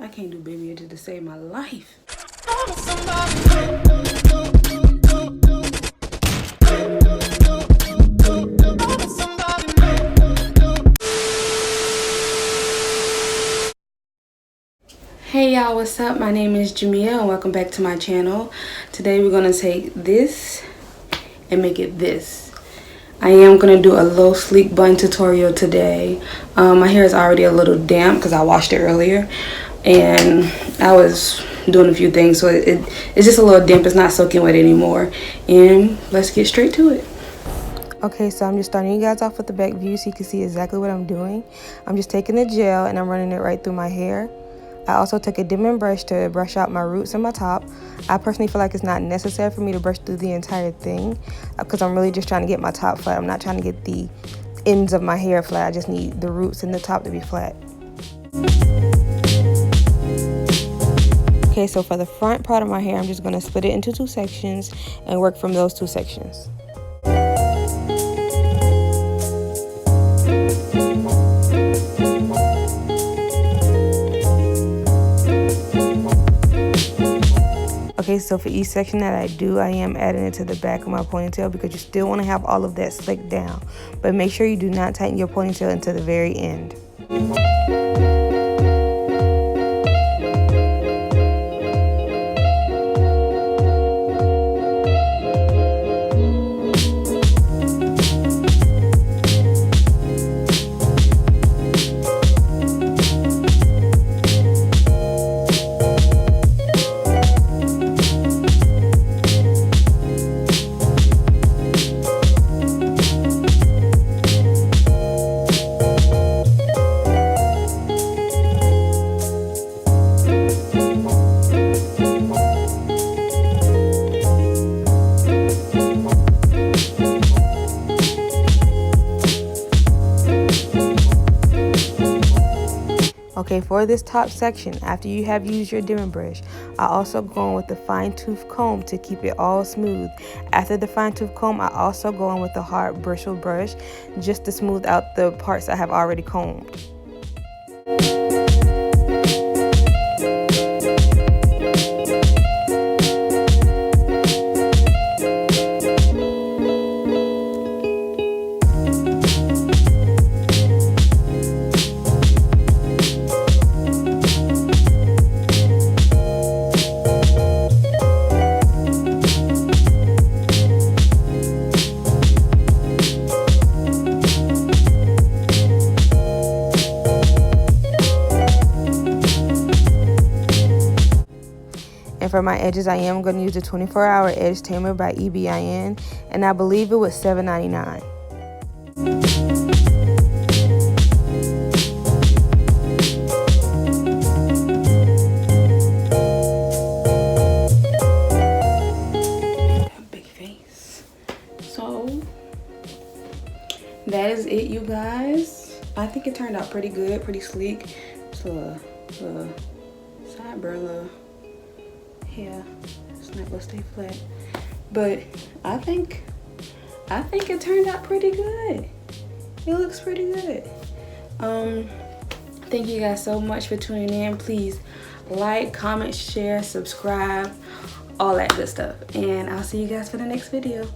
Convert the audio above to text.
I can't do baby edges to save my life. Hey y'all, what's up? My name is Jamia and welcome back to my channel. Today we're gonna take this and make it this. I am gonna do a low sleek bun tutorial today. My hair is already a little damp because I washed it earlier and I was doing a few things, so it's just a little damp. It's not soaking wet anymore, and let's get straight to it. Okay, so I'm just starting you guys off with the back view so you can see exactly what I'm doing. I'm just taking the gel and I'm running it right through my hair. I also took a dimming brush to brush out my roots and my top. I personally feel like it's not necessary for me to brush through the entire thing because I'm really just trying to get my top flat. I'm not trying to get the ends of my hair flat. I just need the roots and the top to be flat. Okay, so for the front part of my hair, I'm just going to split it into two sections and work from those two sections. Okay, so for each section that I do, I am adding it to the back of my ponytail because you still want to have all of that slicked down. But make sure you do not tighten your ponytail until the very end. Okay, for this top section, after you have used your dimming brush, I also go in with the fine tooth comb to keep it all smooth. After the fine tooth comb, I also go in with the hard bristle brush just to smooth out the parts I have already combed. And for my edges, I am going to use the 24-Hour Edge Tamer by EBIN, and I believe it was $7.99. Big face. So that is it, you guys. I think it turned out pretty good, pretty sleek. So sideburn. Yeah, it's not gonna stay flat, but I think it turned out pretty good. It looks pretty good. Thank you guys so much for tuning in. Please like, comment, share, subscribe, all that good stuff, and I'll see you guys for the next video.